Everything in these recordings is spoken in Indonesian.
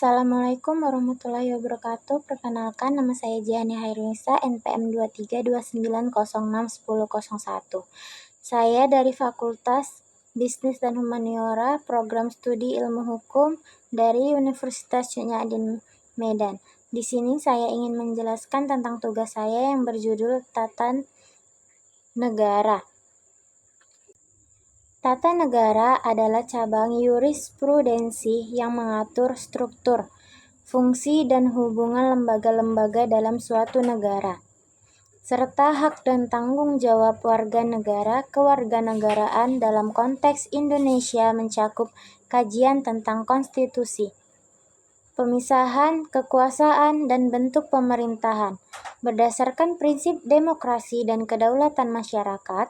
Assalamualaikum warahmatullahi wabarakatuh. Perkenalkan, nama saya Jiani Hairunisa, NPM 2329061001. Saya dari Fakultas Bisnis dan Humaniora, Program Studi Ilmu Hukum dari Universitas Syedna Medan. Di sini saya ingin menjelaskan tentang tugas saya yang berjudul Tata Negara. Tata negara adalah cabang yurisprudensi yang mengatur struktur, fungsi, dan hubungan lembaga-lembaga dalam suatu negara, serta hak dan tanggung jawab warga negara kewarganegaraan dalam konteks Indonesia mencakup kajian tentang konstitusi, pemisahan kekuasaan dan bentuk pemerintahan, berdasarkan prinsip demokrasi dan kedaulatan masyarakat.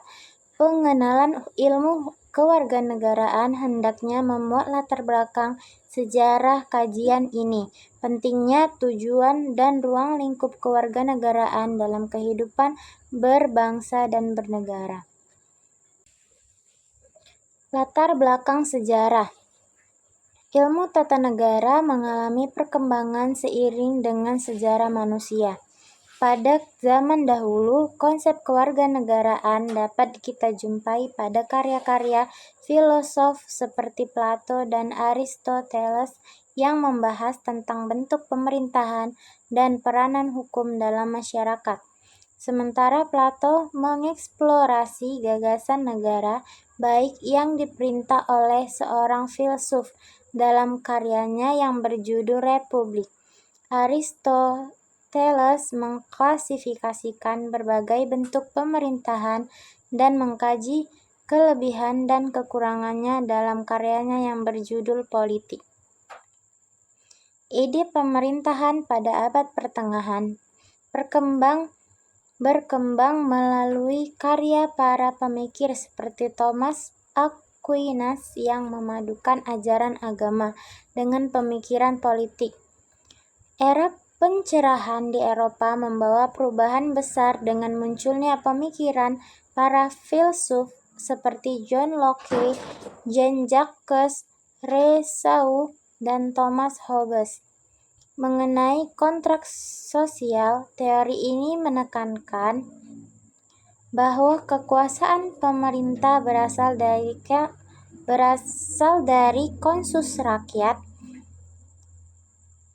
Pengenalan ilmu kewarganegaraan hendaknya memuat latar belakang sejarah kajian ini, pentingnya tujuan dan ruang lingkup kewarganegaraan dalam kehidupan berbangsa dan bernegara. Latar belakang sejarah. Ilmu tata negara mengalami perkembangan seiring dengan sejarah manusia. Pada zaman dahulu, konsep kewarganegaraan dapat kita jumpai pada karya-karya filosof seperti Plato dan Aristoteles yang membahas tentang bentuk pemerintahan dan peranan hukum dalam masyarakat. Sementara Plato mengeksplorasi gagasan negara baik yang diperintah oleh seorang filsuf dalam karyanya yang berjudul Republik. Aristoteles mengklasifikasikan berbagai bentuk pemerintahan dan mengkaji kelebihan dan kekurangannya dalam karyanya yang berjudul Politik. Ide pemerintahan pada abad pertengahan berkembang melalui karya para pemikir seperti Thomas Aquinas yang memadukan ajaran agama dengan pemikiran politik. Era pencerahan di Eropa membawa perubahan besar dengan munculnya pemikiran para filsuf seperti John Locke, Jean-Jacques Rousseau, dan Thomas Hobbes. Mengenai kontrak sosial, teori ini menekankan bahwa kekuasaan pemerintah berasal dari konsensus rakyat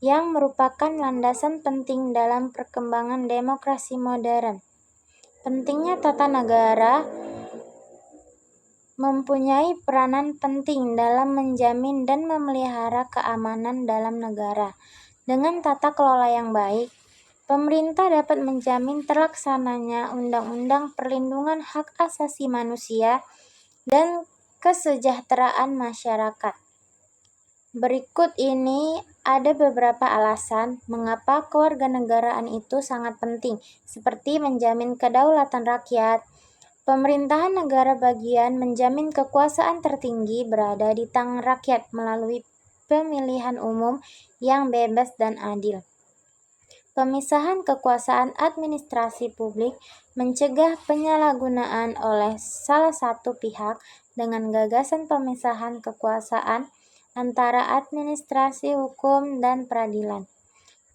yang merupakan landasan penting dalam perkembangan demokrasi modern. Pentingnya tata negara mempunyai peranan penting dalam menjamin dan memelihara keamanan dalam negara. Dengan tata kelola yang baik, pemerintah dapat menjamin terlaksananya undang-undang perlindungan hak asasi manusia dan kesejahteraan masyarakat. Berikut ini ada beberapa alasan mengapa kewarganegaraan itu sangat penting, seperti menjamin kedaulatan rakyat. Pemerintahan negara bagian menjamin kekuasaan tertinggi berada di tangan rakyat melalui pemilihan umum yang bebas dan adil. Pemisahan kekuasaan administrasi publik mencegah penyalahgunaan oleh salah satu pihak dengan gagasan pemisahan kekuasaan antara administrasi hukum dan peradilan.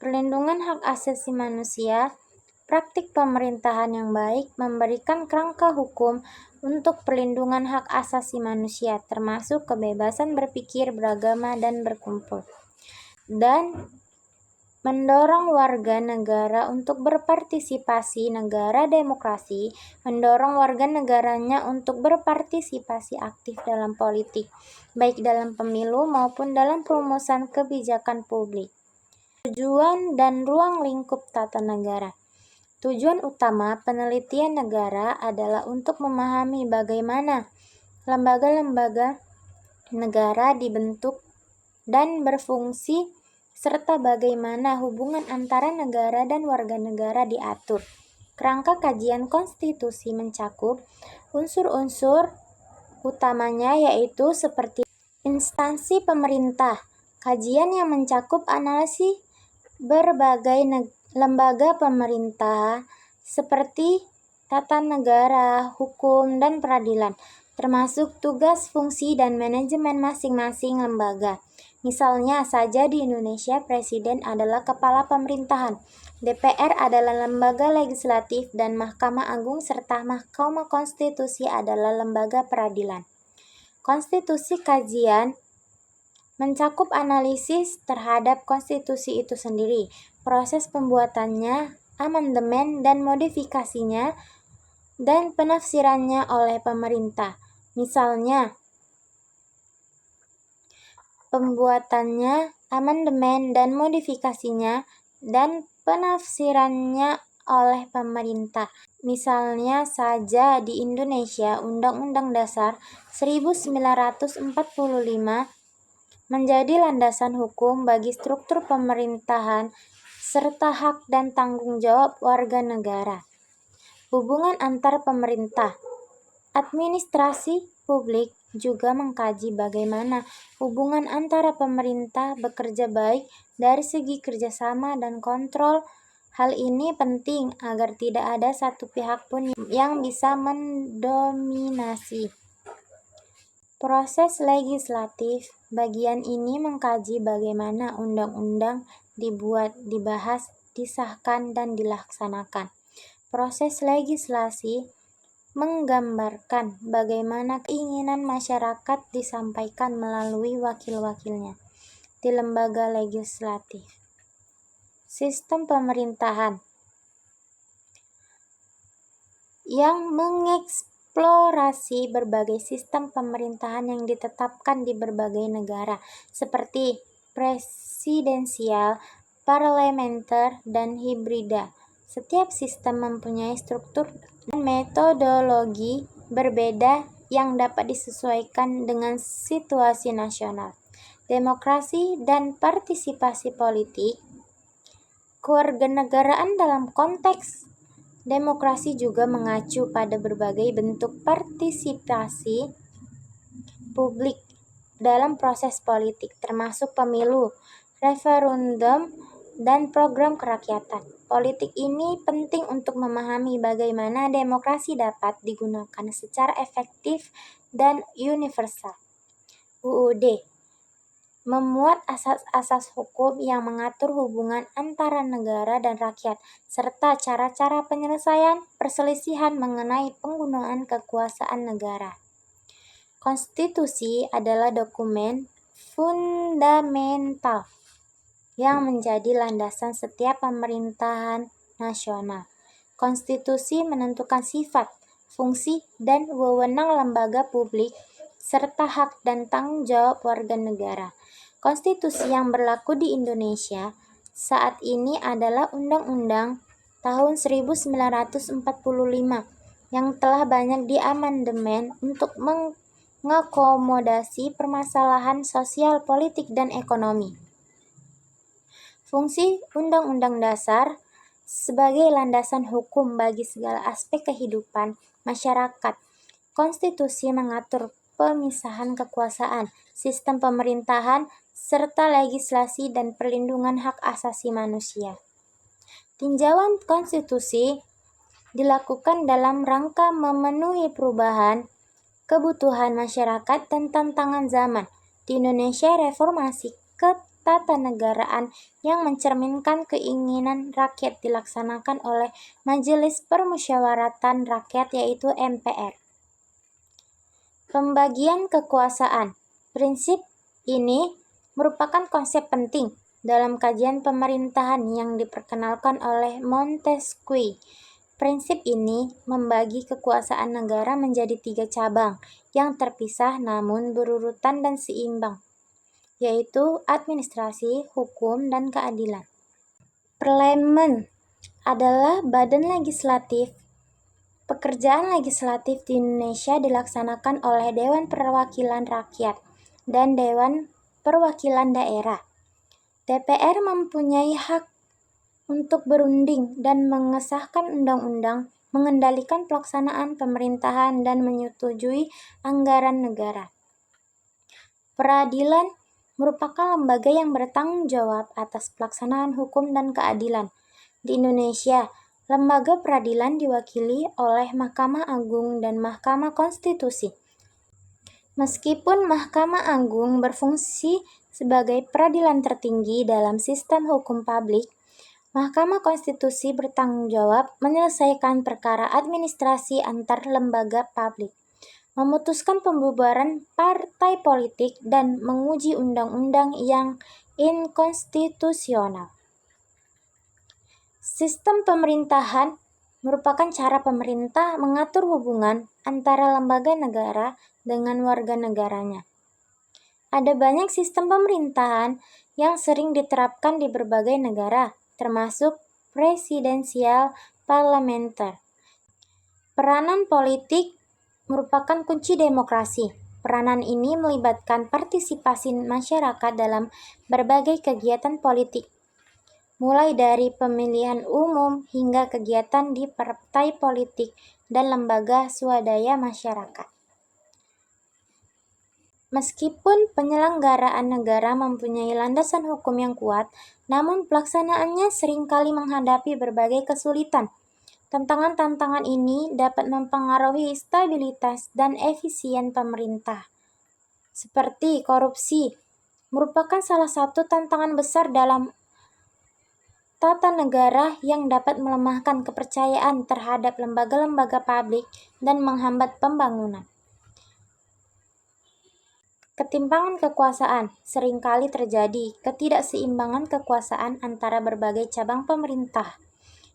Perlindungan hak asasi manusia. Praktik pemerintahan yang baik memberikan kerangka hukum untuk perlindungan hak asasi manusia, termasuk kebebasan berpikir, beragama, dan berkumpul. Dan mendorong warga negara untuk berpartisipasi. Negara demokrasi mendorong warga negaranya untuk berpartisipasi aktif dalam politik, baik dalam pemilu maupun dalam perumusan kebijakan publik. Tujuan dan ruang lingkup tata negara. Tujuan utama penelitian negara adalah untuk memahami bagaimana lembaga-lembaga negara dibentuk dan berfungsi, serta bagaimana hubungan antara negara dan warga negara diatur. Kerangka kajian konstitusi mencakup unsur-unsur utamanya yaitu seperti instansi pemerintah, kajian yang mencakup analisis berbagai lembaga pemerintah seperti tata negara, hukum, dan peradilan, termasuk tugas, fungsi, dan manajemen masing-masing lembaga. Misalnya saja di Indonesia, Presiden adalah kepala pemerintahan, DPR adalah lembaga legislatif, dan Mahkamah Agung serta Mahkamah Konstitusi adalah lembaga peradilan. Konstitusi kajian mencakup analisis terhadap konstitusi itu sendiri, proses pembuatannya, amandemen dan modifikasinya, dan penafsirannya oleh pemerintah. Misalnya, pembuatannya, amandemen dan modifikasinya, dan penafsirannya oleh pemerintah. Misalnya saja di Indonesia, Undang-Undang Dasar 1945 menjadi landasan hukum bagi struktur pemerintahan serta hak dan tanggung jawab warga negara. Hubungan antar pemerintah, administrasi publik juga mengkaji bagaimana hubungan antara pemerintah bekerja baik dari segi kerjasama dan kontrol. Hal ini penting agar tidak ada satu pihak pun yang bisa mendominasi proses legislatif. Bagian ini mengkaji bagaimana undang-undang dibuat, dibahas, disahkan, dan dilaksanakan. Proses legislasi menggambarkan bagaimana keinginan masyarakat disampaikan melalui wakil-wakilnya di lembaga legislatif. Sistem pemerintahan yang mengeksplorasi berbagai sistem pemerintahan yang ditetapkan di berbagai negara, seperti presidensial, parlementer, dan hibrida. Setiap sistem mempunyai struktur dan metodologi berbeda yang dapat disesuaikan dengan situasi nasional. Demokrasi dan partisipasi politik. Kewarganegaraan dalam konteks demokrasi juga mengacu pada berbagai bentuk partisipasi publik dalam proses politik, termasuk pemilu, referendum, dan program kerakyatan. Politik ini penting untuk memahami bagaimana demokrasi dapat digunakan secara efektif dan universal. UUD memuat asas-asas hukum yang mengatur hubungan antara negara dan rakyat, serta cara-cara penyelesaian perselisihan mengenai penggunaan kekuasaan negara. Konstitusi adalah dokumen fundamental yang menjadi landasan setiap pemerintahan nasional. Konstitusi menentukan sifat, fungsi, dan wewenang lembaga publik, serta hak dan tanggung jawab warga negara. Konstitusi yang berlaku di Indonesia saat ini adalah Undang-Undang tahun 1945 yang telah banyak diamandemen untuk mengakomodasi permasalahan sosial, politik, dan ekonomi. Fungsi Undang-Undang Dasar sebagai landasan hukum bagi segala aspek kehidupan masyarakat. Konstitusi mengatur pemisahan kekuasaan, sistem pemerintahan, serta legislasi dan perlindungan hak asasi manusia. Tinjauan konstitusi dilakukan dalam rangka memenuhi perubahan kebutuhan masyarakat dan tantangan zaman. Di Indonesia, reformasi ketatanegaraan yang mencerminkan keinginan rakyat dilaksanakan oleh Majelis Permusyawaratan Rakyat, yaitu MPR. Pembagian kekuasaan. Prinsip ini merupakan konsep penting dalam kajian pemerintahan yang diperkenalkan oleh Montesquieu. Prinsip ini membagi kekuasaan negara menjadi 3 cabang yang terpisah namun berurutan dan seimbang, yaitu administrasi, hukum, dan keadilan. Parlemen adalah badan legislatif. Pekerjaan legislatif di Indonesia dilaksanakan oleh Dewan Perwakilan Rakyat dan Dewan Perwakilan Daerah. DPR mempunyai hak untuk berunding dan mengesahkan undang-undang, mengendalikan pelaksanaan pemerintahan, dan menyetujui anggaran negara. Peradilan merupakan lembaga yang bertanggung jawab atas pelaksanaan hukum dan keadilan. Di Indonesia, lembaga peradilan diwakili oleh Mahkamah Agung dan Mahkamah Konstitusi. Meskipun Mahkamah Agung berfungsi Sebagai peradilan tertinggi dalam sistem hukum publik, Mahkamah Konstitusi bertanggung jawab menyelesaikan perkara administrasi antar lembaga publik, memutuskan pembubaran partai politik, dan menguji undang-undang yang inkonstitusional. Sistem pemerintahan merupakan cara pemerintah mengatur hubungan antara lembaga negara dengan warga negaranya. Ada banyak sistem pemerintahan yang sering diterapkan di berbagai negara, termasuk presidensial parlementer. Peranan politik merupakan kunci demokrasi. Peranan ini melibatkan partisipasi masyarakat dalam berbagai kegiatan politik, mulai dari pemilihan umum hingga kegiatan di partai politik dan lembaga swadaya masyarakat. Meskipun penyelenggaraan negara mempunyai landasan hukum yang kuat, namun pelaksanaannya seringkali menghadapi berbagai kesulitan. Tantangan-tantangan ini dapat mempengaruhi stabilitas dan efisien pemerintah. Seperti korupsi, merupakan salah satu tantangan besar dalam tata negara yang dapat melemahkan kepercayaan terhadap lembaga-lembaga publik dan menghambat pembangunan. Ketimpangan kekuasaan seringkali terjadi. Ketidakseimbangan kekuasaan antara berbagai cabang pemerintah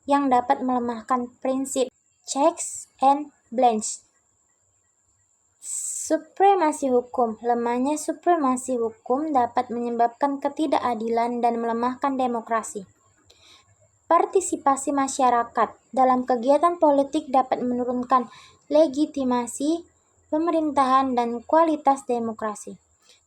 yang dapat melemahkan prinsip checks and balance. Supremasi hukum. Lemahnya supremasi hukum dapat menyebabkan ketidakadilan dan melemahkan demokrasi. Partisipasi masyarakat dalam kegiatan politik dapat menurunkan legitimasi pemerintahan dan kualitas demokrasi.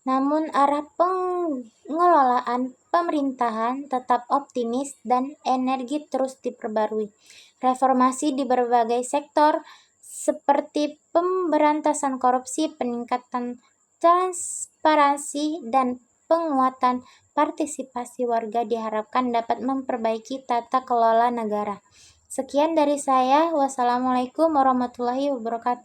Namun arah pengelolaan pemerintahan tetap optimis dan energi terus diperbarui. Reformasi di berbagai sektor seperti pemberantasan korupsi, peningkatan transparansi, dan penguatan partisipasi warga diharapkan dapat memperbaiki tata kelola negara. Sekian dari saya. Wassalamualaikum warahmatullahi wabarakatuh.